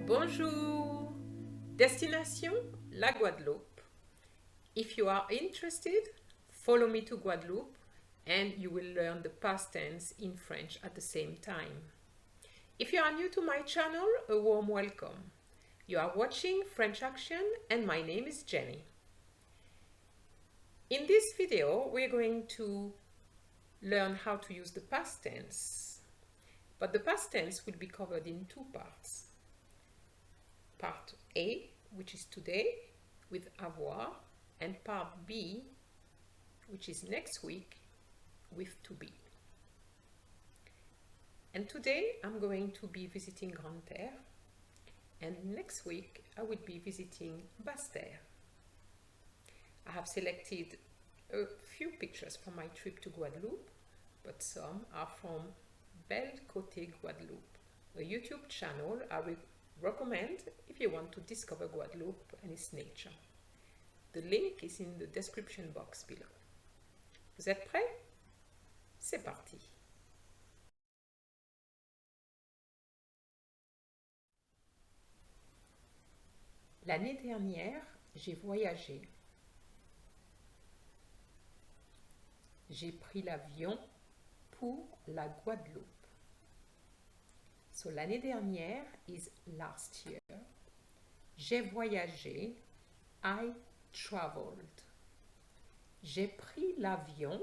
Bonjour! Destination, la Guadeloupe. If you are interested, follow me to Guadeloupe and you will learn the past tense in French at the same time. If you are new to my channel, a warm welcome. You are watching French Action and my name is Jenny. In this video, we're going to learn how to use the past tense. But the past tense will be covered in two parts. Part A, which is today, with avoir, and part B, which is next week, with to be. And today I'm going to be visiting Grande-Terre, and next week I will be visiting Passé. I have selected a few pictures from my trip to Guadeloupe, but some are from Bel Koté Guadeloupe, a YouTube channel I will recommend if you want to discover Guadeloupe and its nature. The link is in the description box below. Vous êtes prêts? C'est parti! L'année dernière, j'ai voyagé. J'ai pris l'avion pour la Guadeloupe. So, l'année dernière is last year. J'ai voyagé. I traveled. J'ai pris l'avion.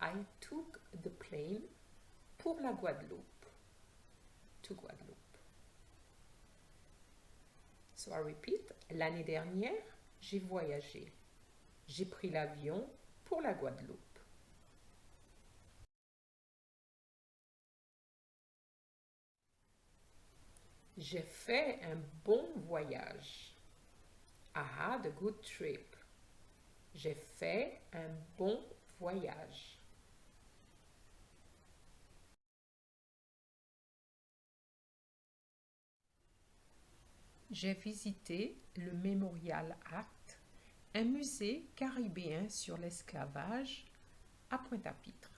I took the plane pour la Guadeloupe. To Guadeloupe. So I repeat. L'année dernière, j'ai voyagé. J'ai pris l'avion pour la Guadeloupe. J'ai fait un bon voyage. I had a good trip. J'ai fait un bon voyage. J'ai visité le Mémorial Act, un musée caribéen sur l'esclavage à Pointe-à-Pitre.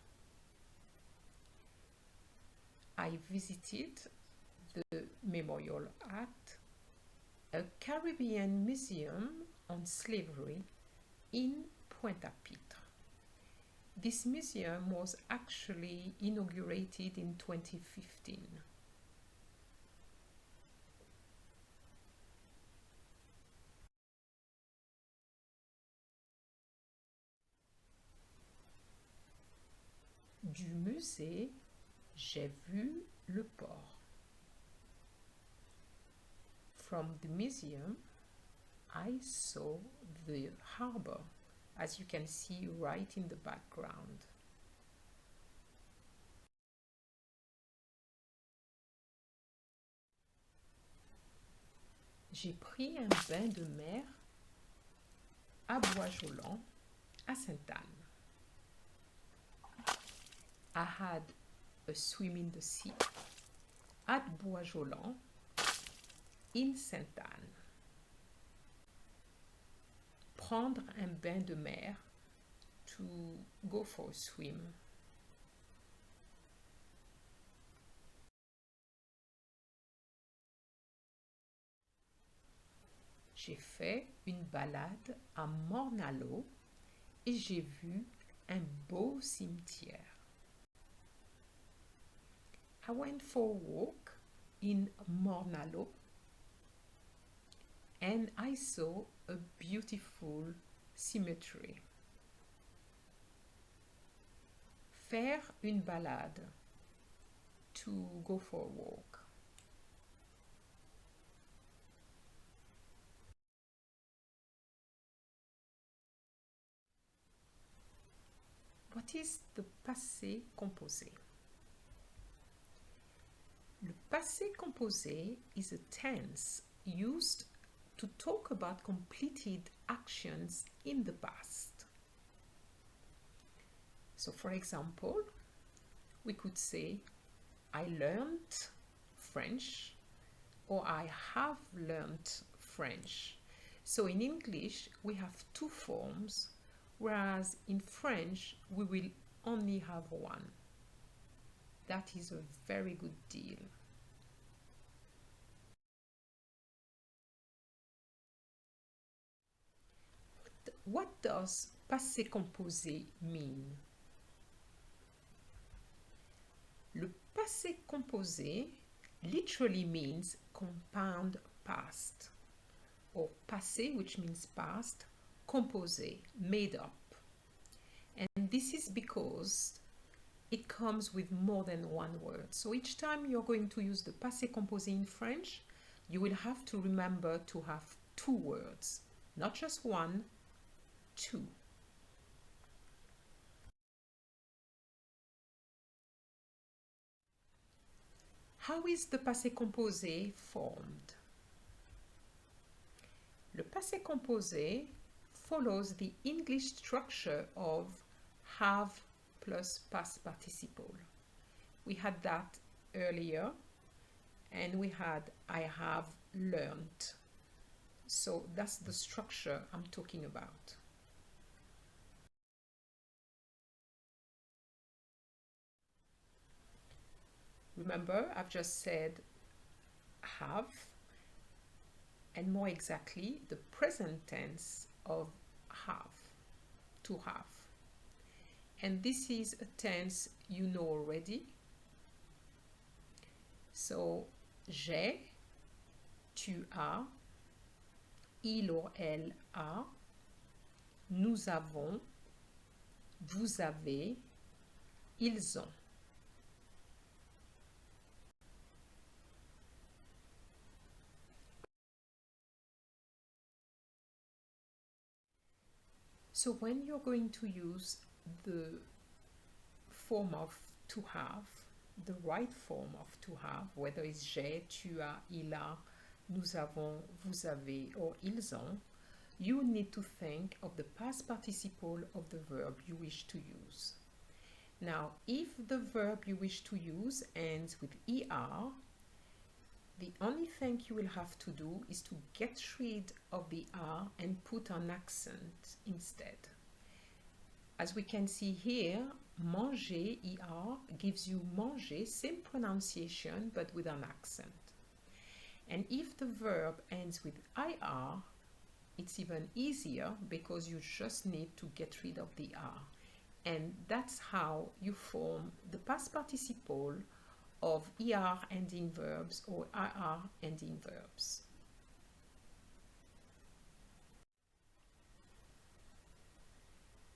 I visited the Memorial Act, a Caribbean museum on slavery in Pointe-à-Pitre. This museum was actually inaugurated in 2015. Du musée, j'ai vu le port. From the museum, I saw the harbor, as you can see right in the background. J'ai pris un bain de mer à Boisjolant, à Sainte-Anne. I had a swim in the sea at Boisjolant, in Sainte-Anne. Prendre un bain de mer, to go for a swim. J'ai fait une balade à Morne-à-l'Eau et j'ai vu un beau cimetière. I went for a walk in Morne-à-l'Eau and I saw a beautiful cemetery. Faire une balade, to go for a walk. What is the passé composé? Le passé composé is a tense used to talk about completed actions in the past. So, for example, we could say, I learned French, or I have learned French. So, in English, we have two forms, whereas in French, we will only have one. That is a very good deal. what does passé composé mean? Le passé composé literally means compound past, or passé, which means past, composé, made up. And this is because it comes with more than one word. So each time you're going to use the passé composé in French, you will have to remember to have two words, not just one, two. How is the passé composé formed? Le passé composé follows the English structure of have plus past participle. We had that earlier, and we had I have learned. So that's the structure I'm talking about. Remember, I've just said have, and more exactly, the present tense of have, to have. And this is a tense you know already. So, j'ai, tu as, il ou elle a, nous avons, vous avez, ils ont. So when you're going to use the form of to have, the right form of to have, whether it's j'ai, tu as, il a, nous avons, vous avez, or ils ont, you need to think of the past participle of the verb you wish to use. Now, if the verb you wish to use ends with er, the only thing you will have to do is to get rid of the R and put an accent instead. As we can see here, manger, ER, gives you manger, same pronunciation, but with an accent. And if the verb ends with IR, it's even easier because you just need to get rid of the R. And that's how you form the past participle of ER ending verbs or IR ending verbs.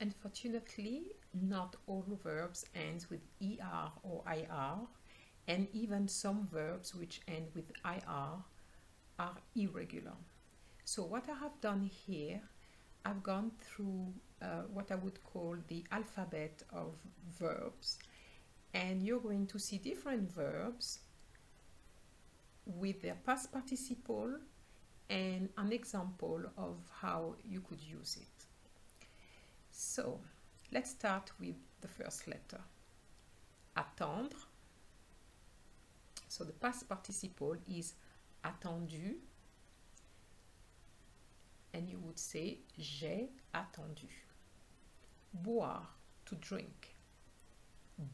Unfortunately, not all verbs end with ER or IR, and even some verbs which end with IR are irregular. So what I have done here, I've gone through what I would call the alphabet of verbs, and you're going to see different verbs with their past participle and an example of how you could use it. So let's start with the first letter. Attendre. So the past participle is attendu, and you would say j'ai attendu. Boire, to drink.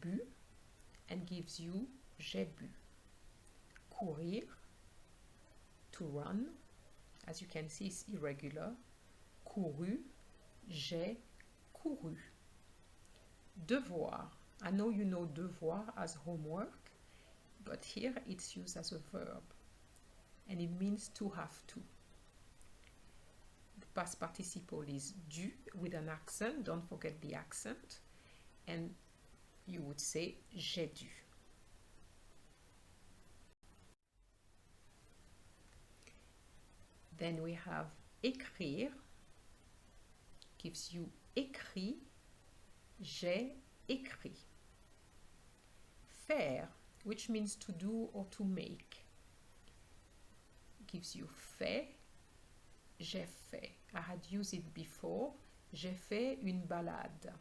Bu, and gives you j'ai bu. Courir, to run. As you can see, it's irregular. Couru, j'ai couru. Devoir. I know you know devoir as homework, but here it's used as a verb, and it means to have to. The past participle is du with an accent. Don't forget the accent. And you would say j'ai dû. Then we have écrire, gives you écrit, j'ai écrit. Faire, which means to do or to make, gives you fait, j'ai fait. I had used it before. J'ai fait une balade.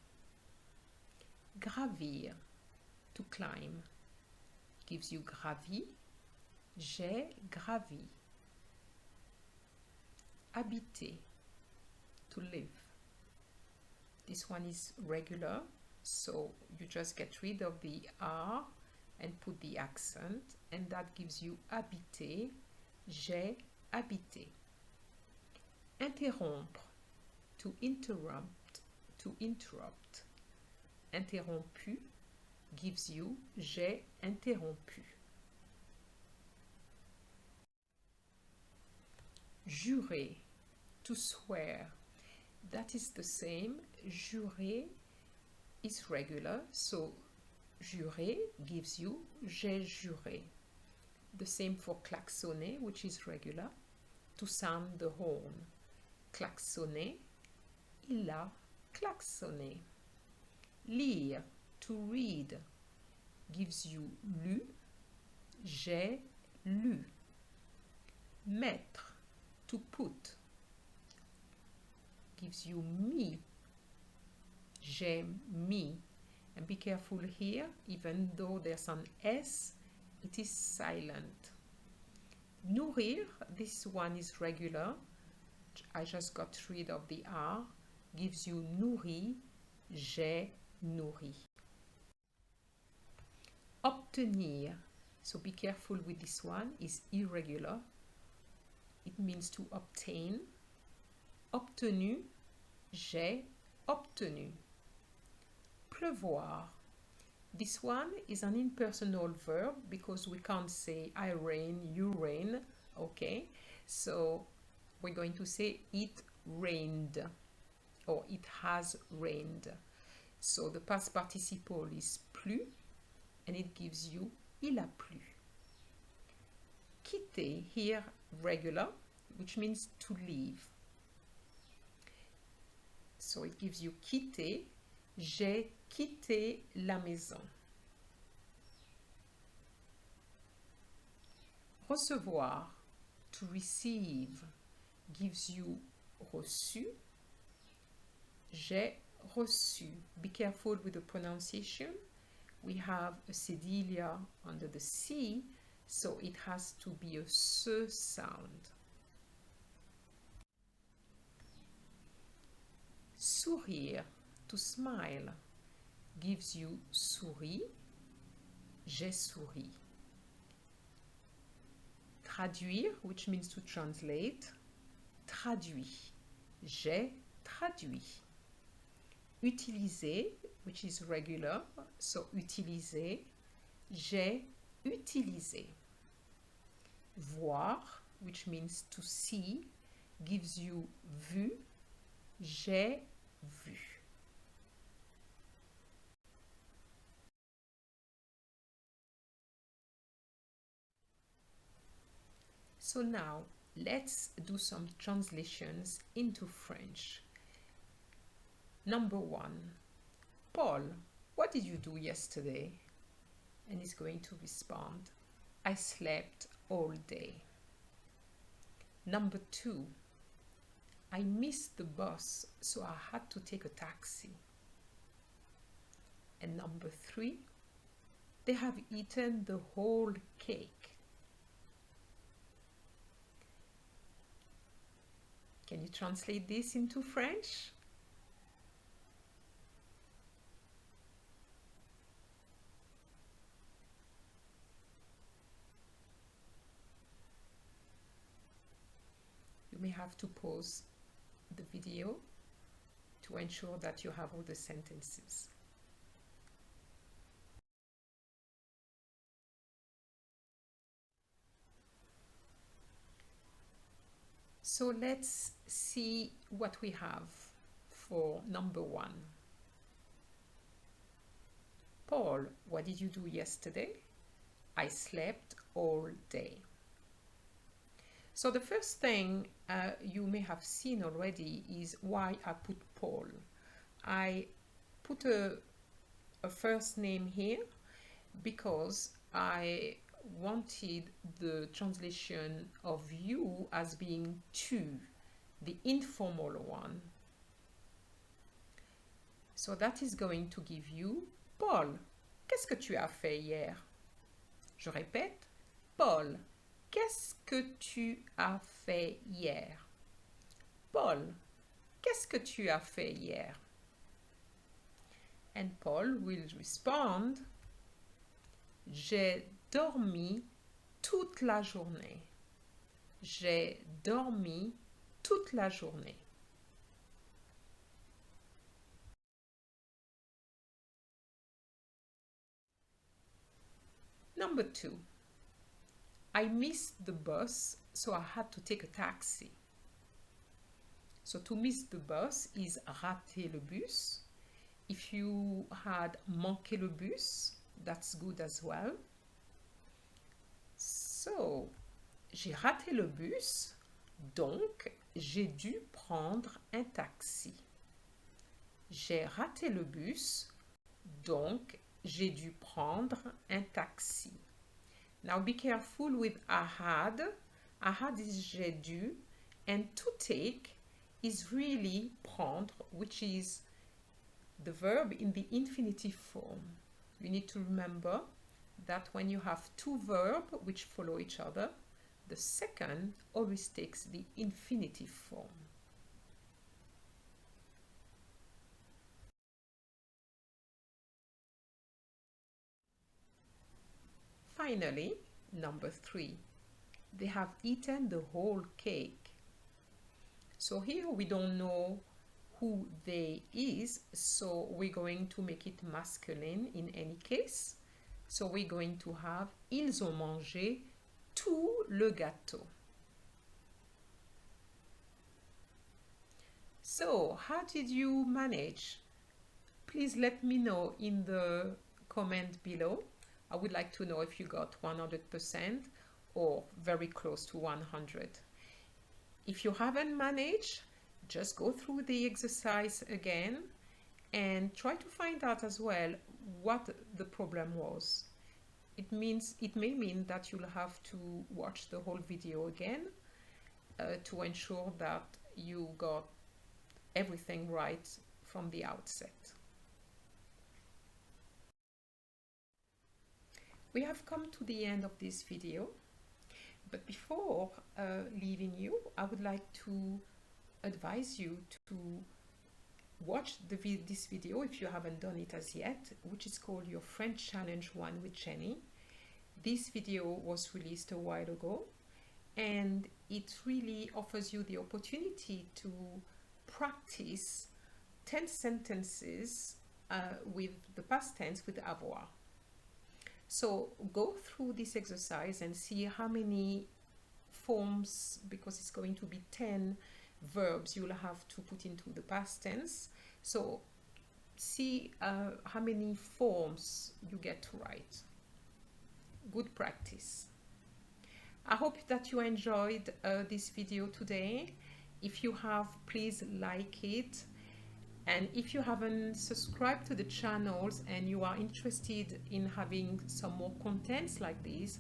Gravir, to climb, gives you gravi, j'ai gravi. Habiter, to live. This one is regular, so you just get rid of the R and put the accent, and that gives you habiter, j'ai habité. Interrompre, to interrupt, to interrupt. Interrompu gives you j'ai interrompu. Jurer, to swear. That is the same. Jurer is regular, so jurer gives you j'ai juré. The same for klaxonner, which is regular, to sound the horn. Klaxonner, il a klaxonné. Lire, to read, gives you lu, j'ai lu. Mettre, to put, gives you mis, j'ai mis. And be careful here, even though there's an S, it is silent. Nourrir, this one is regular. I just got rid of the R, gives you nourri, j'ai nourri. Obtenir, so be careful with this one, is irregular. It means to obtain. Obtenu, j'ai obtenu. Pleuvoir. This one is an impersonal verb because we can't say I rain, you rain. Okay, so we're going to say it rained or it has rained. So the past participle is plu and it gives you il a plu. Quitter, here regular, which means to leave. So it gives you quitter, j'ai quitté la maison. Recevoir, to receive, gives you reçu, j'ai reçu. Be careful with the pronunciation. We have a cedilla under the C, so it has to be a se sound. Sourire, to smile, gives you souris, j'ai souri. Traduire, which means to translate, traduit, j'ai traduit. Utiliser, which is regular, so utiliser, j'ai utilisé. Voir, which means to see, gives you vu, j'ai vu. So now let's do some translations into French. Number 1. Paul, what did you do yesterday? And he's going to respond, I slept all day. Number 2. I missed the bus, so I had to take a taxi. And number 3. They have eaten the whole cake. Can you translate this into French? You may have to pause the video to ensure that you have all the sentences. So let's see what we have for number 1. Paul, what did you do yesterday? I slept all day. So the first thing you may have seen already is why I put Paul. I put a first name here because I wanted the translation of you as being tu, the informal one. So that is going to give you Paul, qu'est-ce que tu as fait hier? Je répète, Paul, qu'est-ce que tu as fait hier? Paul, qu'est-ce que tu as fait hier? And Paul will respond, j'ai dormi toute la journée. J'ai dormi toute la journée. Number 2, I missed the bus, so I had to take a taxi. So to miss the bus is rater le bus. If you had manqué le bus, that's good as well. So, j'ai raté le bus, donc j'ai dû prendre un taxi. J'ai raté le bus, donc j'ai dû prendre un taxi. Now be careful with I had. I had is j'ai dû, and to take is really prendre, which is the verb in the infinitive form. You need to remember that when you have two verbs which follow each other, the second always takes the infinitive form. Finally, number 3, they have eaten the whole cake. So here we don't know who they is, so we're going to make it masculine in any case. So we're going to have ils ont mangé tout le gâteau. So how did you manage? Please let me know in the comment below. I would like to know if you got 100% or very close to 100. If you haven't managed, just go through the exercise again and try to find out as well what the problem was. It may mean that you'll have to watch the whole video again to ensure that you got everything right from the outset. We have come to the end of this video, but before leaving you, I would like to advise you to watch this video if you haven't done it as yet, which is called Your French Challenge 1 with Jenny. This video was released a while ago, and it really offers you the opportunity to practice 10 sentences with the past tense with avoir. So go through this exercise and see how many forms, because it's going to be 10 verbs you'll have to put into the past tense. So see how many forms you get right. Good practice. I hope that you enjoyed this video today. If you have, please like it. And if you haven't subscribed to the channels and you are interested in having some more contents like this,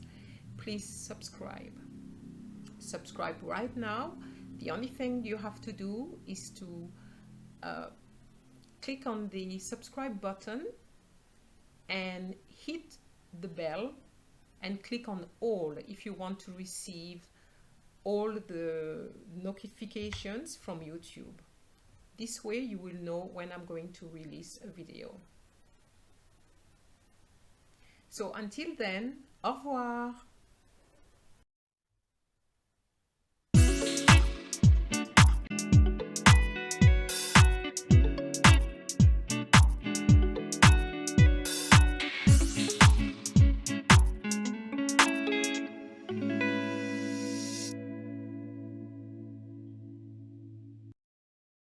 please subscribe. Subscribe right now. The only thing you have to do is to click on the subscribe button and hit the bell and click on all if you want to receive all the notifications from YouTube. This way you will know when I'm going to release a video. So until then, au revoir.